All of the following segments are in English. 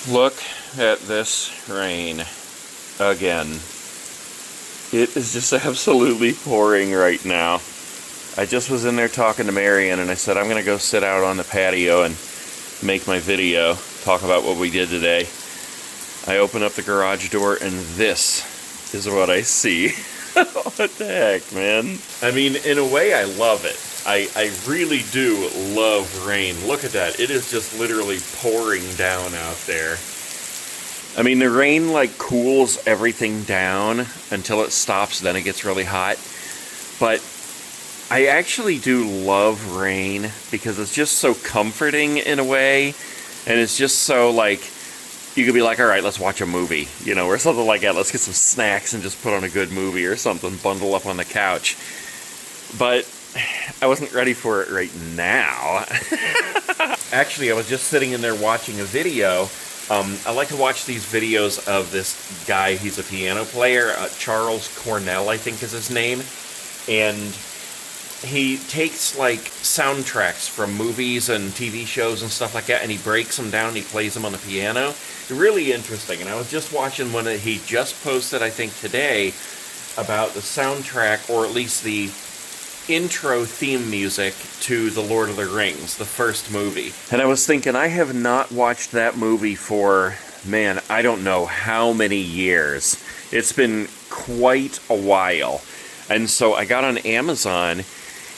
Look at this rain again. It is just absolutely pouring right now. I just was in there talking to Marion and I said I'm going to go sit out on the patio and make my video, talk about what we did today. I open up the garage door and this is what I see. What the heck, man? I mean, in a way I love it. I really do love rain. Look at that. It is just literally pouring down out there. I mean, the rain like cools everything down until it stops, then it gets really hot. But I actually do love rain because it's just so comforting in a way. And it's just so like, you could be like, all right, let's watch a movie, you know, or something like that. Let's get some snacks and just put on a good movie or something, bundle up on the couch. But I wasn't ready for it right now. Actually, I was just sitting in there watching a video. I like to watch these videos of this guy. He's a piano player, Charles Cornell, I think is his name. And he takes like soundtracks from movies and TV shows and stuff like that, and he breaks them down and he plays them on the piano. Really interesting. And I was just watching one that he just posted, I think today, about the soundtrack, or at least the intro theme music to The Lord of the Rings, the first movie. And I was thinking, I have not watched that movie for, man, I don't know how many years. It's been quite a while. And so I got on Amazon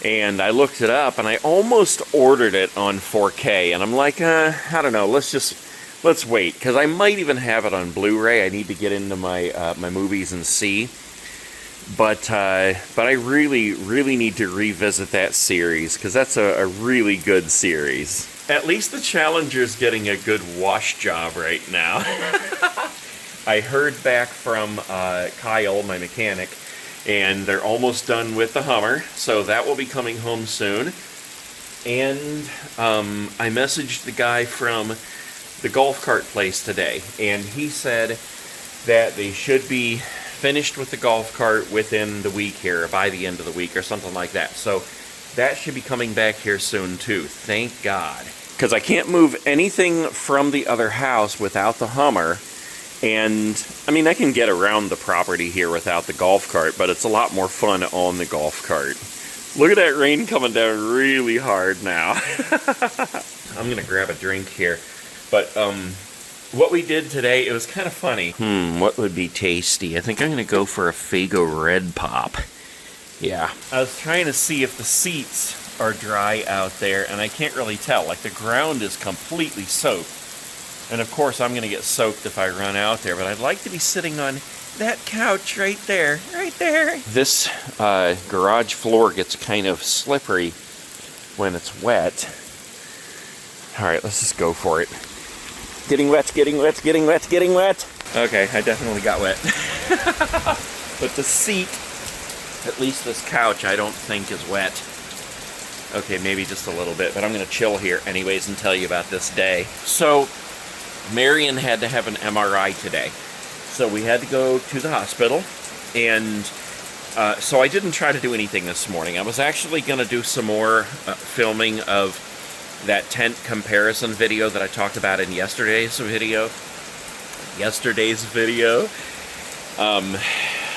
and I looked it up and I almost ordered it on 4K. And I'm like, I don't know, let's wait, because I might even have it on Blu-ray. I need to get into my my movies and see. But I really need to revisit that series, because that's a really good series. At least the Challenger's getting a good wash job right now. I heard back from Kyle, my mechanic, and they're almost done with the Hummer, so that will be coming home soon. And I messaged the guy from the golf cart place today, and he said that they should be finished with the golf cart within the week here, by the end of the week or something like that. So that should be coming back here soon too, thank God. Because I can't move anything from the other house without the Hummer. And I mean, I can get around the property here without the golf cart, but it's a lot more fun on the golf cart. Look at that rain coming down really hard now. I'm gonna grab a drink here. But what we did today, it was kind of funny. What would be tasty? I think I'm gonna go for a Faygo Red Pop. Yeah. I was trying to see if the seats are dry out there, and I can't really tell. Like, the ground is completely soaked. And of course I'm gonna get soaked if I run out there, but I'd like to be sitting on that couch right there, right there. This garage floor gets kind of slippery when it's wet. All right, let's just go for it. Getting wet, getting wet, getting wet, getting wet. Okay, I definitely got wet. But the seat, at least this couch, I don't think is wet. Okay, maybe just a little bit, but I'm gonna chill here anyways and tell you about this day. So, Marion had to have an MRI today. So we had to go to the hospital, and so I didn't try to do anything this morning. I was actually gonna do some more filming of that tent comparison video that I talked about in yesterday's video.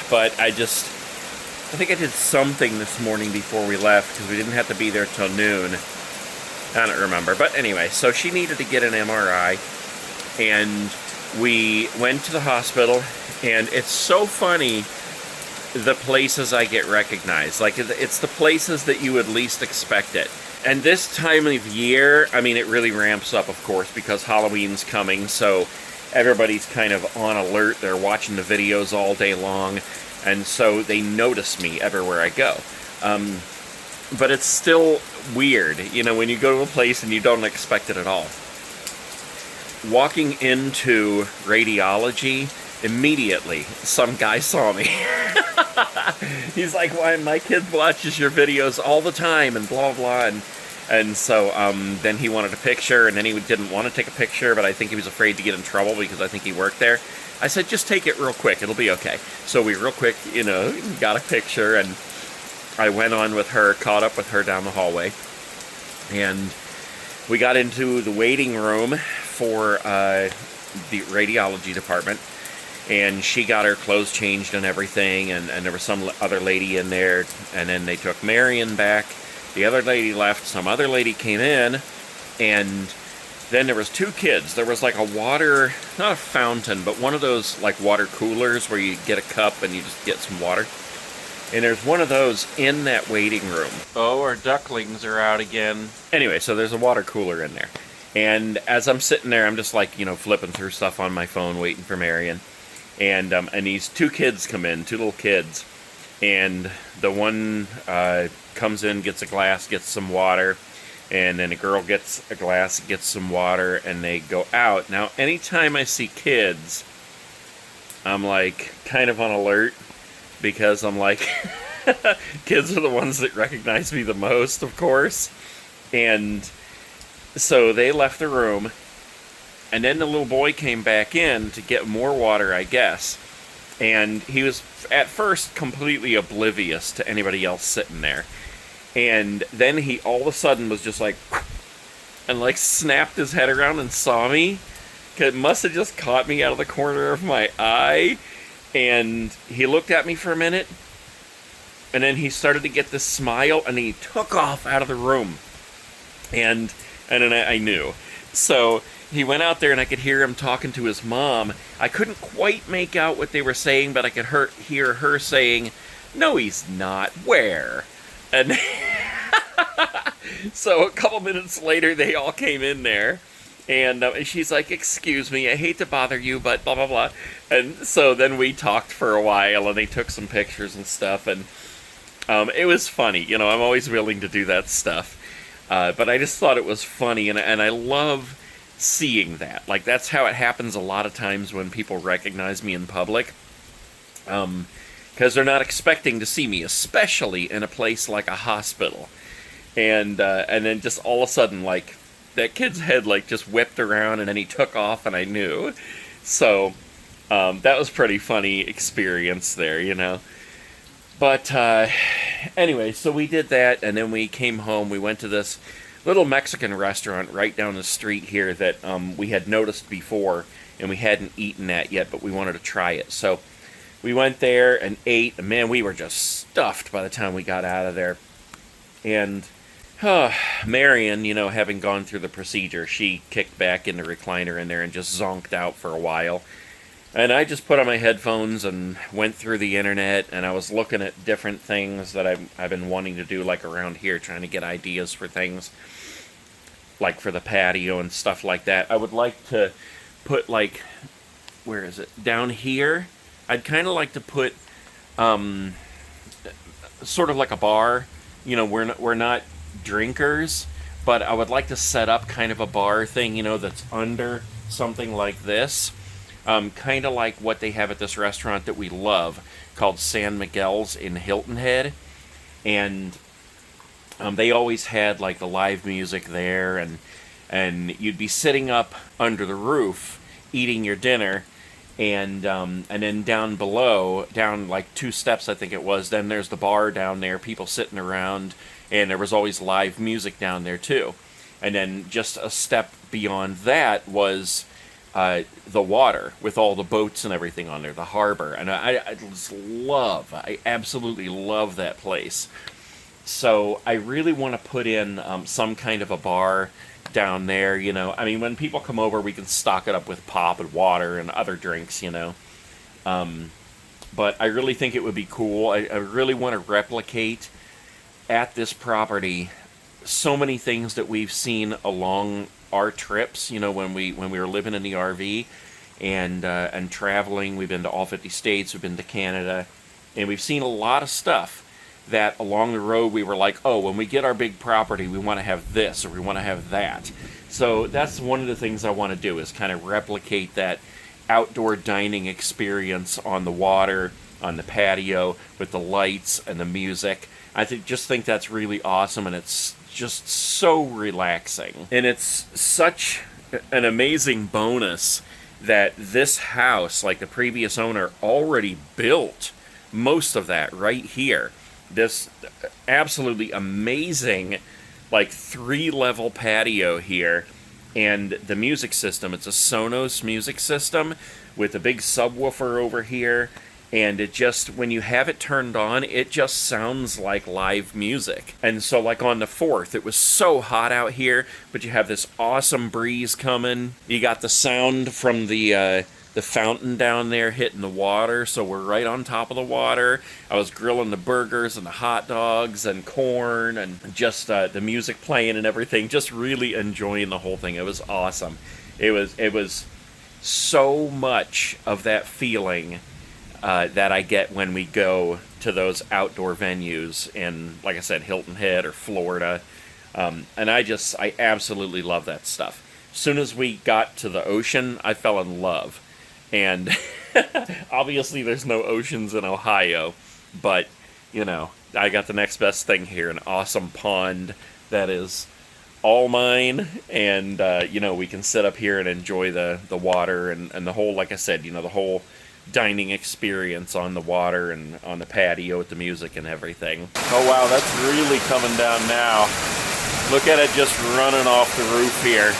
But I think I did something this morning before we left, because we didn't have to be there till noon. I don't remember. But anyway, so she needed to get an MRI, and we went to the hospital, and it's so funny the places I get recognized. Like, it's the places that you would least expect it. And this time of year, I mean, it really ramps up, of course, because Halloween's coming, so everybody's kind of on alert. They're watching the videos all day long, and so they notice me everywhere I go. But it's still weird, you know, when you go to a place and you don't expect it at all. Walking into radiology, immediately, some guy saw me. He's like, "Why, my kid watches your videos all the time," and blah, blah, and so then he wanted a picture, and then he didn't want to take a picture, but I think he was afraid to get in trouble because I think he worked there. I said, "Just take it real quick, it'll be okay." So we real quick, you know, got a picture, and I went on with her, caught up with her down the hallway, and we got into the waiting room for the radiology department, and she got her clothes changed and everything, and there was some other lady in there, and then they took Marion back. The other lady left, some other lady came in, and then there was 2 kids. There was like a water, not a fountain, but one of those like water coolers where you get a cup and you just get some water. And there's one of those in that waiting room. Oh, our ducklings are out again. Anyway, so there's a water cooler in there. And as I'm sitting there, I'm just like, you know, flipping through stuff on my phone, waiting for Marion. And these 2 kids come in, 2 little kids. And the one comes in, gets a glass, gets some water. And then a girl gets a glass, gets some water, and they go out. Now, anytime I see kids, I'm like kind of on alert, because I'm like, kids are the ones that recognize me the most, of course. And so they left the room, and then the little boy came back in to get more water, I guess. And he was at first completely oblivious to anybody else sitting there. And then he all of a sudden was just like, and like snapped his head around and saw me. It must have just caught me out of the corner of my eye. And he looked at me for a minute. And then he started to get this smile, and he took off out of the room. And then I knew. So he went out there, and I could hear him talking to his mom. I couldn't quite make out what they were saying, but I could hear her saying, "No, he's not. Where?" And so a couple minutes later, they all came in there, and she's like, "Excuse me, I hate to bother you, but blah, blah, blah." And so then we talked for a while, and they took some pictures and stuff, and it was funny. You know, I'm always willing to do that stuff, but I just thought it was funny, and I love seeing that. Like, that's how it happens a lot of times when people recognize me in public. Because they're not expecting to see me, especially in a place like a hospital. And then just all of a sudden, like, that kid's head, like, just whipped around, and then he took off, and I knew. So, that was pretty funny experience there, you know. But, anyway, so we did that, and then we came home. We went to this little Mexican restaurant right down the street here that we had noticed before, and we hadn't eaten at yet, but we wanted to try it. So we went there and ate, and man, we were just stuffed by the time we got out of there. And Marion, you know, having gone through the procedure, she kicked back in the recliner in there and just zonked out for a while. And I just put on my headphones and went through the internet, and I was looking at different things that I've been wanting to do, like around here, trying to get ideas for things, like for the patio and stuff like that. I would like to put, like, where is it? Down here, I'd kind of like to put sort of like a bar. You know, we're not drinkers, but I would like to set up kind of a bar thing, you know, that's under something like this. Kind of like what they have at this restaurant that we love called San Miguel's in Hilton Head. And they always had like the live music there, and you'd be sitting up under the roof eating your dinner. And then down below, down like 2 steps, I think it was, then there's the bar down there, people sitting around, and there was always live music down there too. And then just a step beyond that was the water with all the boats and everything on there, the harbor. And I just I absolutely love that place. So I really want to put in some kind of a bar down there, you know. I mean, when people come over, we can stock it up with pop and water and other drinks, you know. But I really think it would be cool. I really want to replicate at this property so many things that we've seen along our trips, you know, when we were living in the RV and traveling. We've been to all 50 states, we've been to Canada, and we've seen a lot of stuff that along the road we were like, oh, when we get our big property, we want to have this or we want to have that. So that's one of the things I want to do, is kind of replicate that outdoor dining experience on the water, on the patio, with the lights and the music. I just think that's really awesome, and it's just so relaxing. And it's such an amazing bonus that this house, like the previous owner, already built most of that right here. This absolutely amazing, like 3-level patio here, And the music system, it's a Sonos music system with a big subwoofer over here. And it just, when you have it turned on, it just sounds like live music. And so like on the 4th, it was so hot out here, but you have this awesome breeze coming. You got the sound from the fountain down there hitting the water, so we're right on top of the water. I was grilling the burgers and the hot dogs and corn and just the music playing and everything, just really enjoying the whole thing. It was awesome. It was so much of that feeling that I get when we go to those outdoor venues in, like I said, Hilton Head or Florida. And I absolutely love that stuff. As soon as we got to the ocean, I fell in love. And obviously there's no oceans in Ohio, but, you know, I got the next best thing here, an awesome pond that is all mine, and, you know, we can sit up here and enjoy the water and the whole, like I said, you know, the whole dining experience on the water and on the patio with the music and everything. Oh wow, that's really coming down now. Look at it just running off the roof here.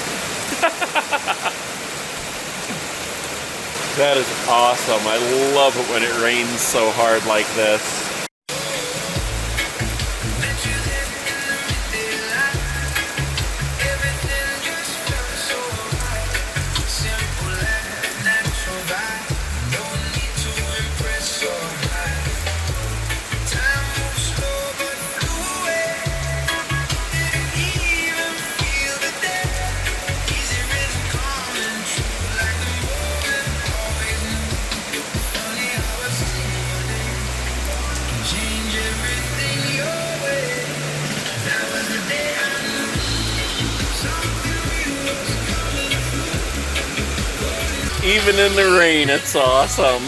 That is awesome. I love it when it rains so hard like this. Even in the rain, it's awesome.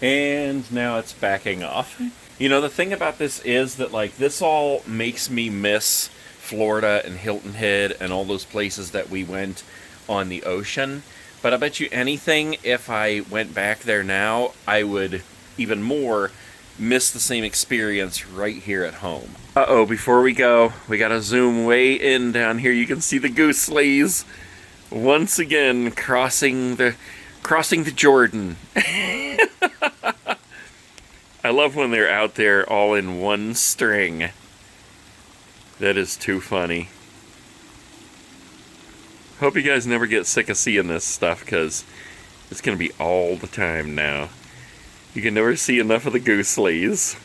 And now it's backing off. You know, the thing about this is that, like, this all makes me miss Florida and Hilton Head and all those places that we went on the ocean. But I bet you anything, if I went back there now, I would even more miss the same experience right here at home. Uh-oh, before we go, we gotta zoom way in down here. You can see the goose sleighs once again crossing the Jordan. I love when they're out there all in one string. That is too funny. Hope you guys never get sick of seeing this stuff, because it's gonna be all the time now. You can never see enough of the goose sleighs.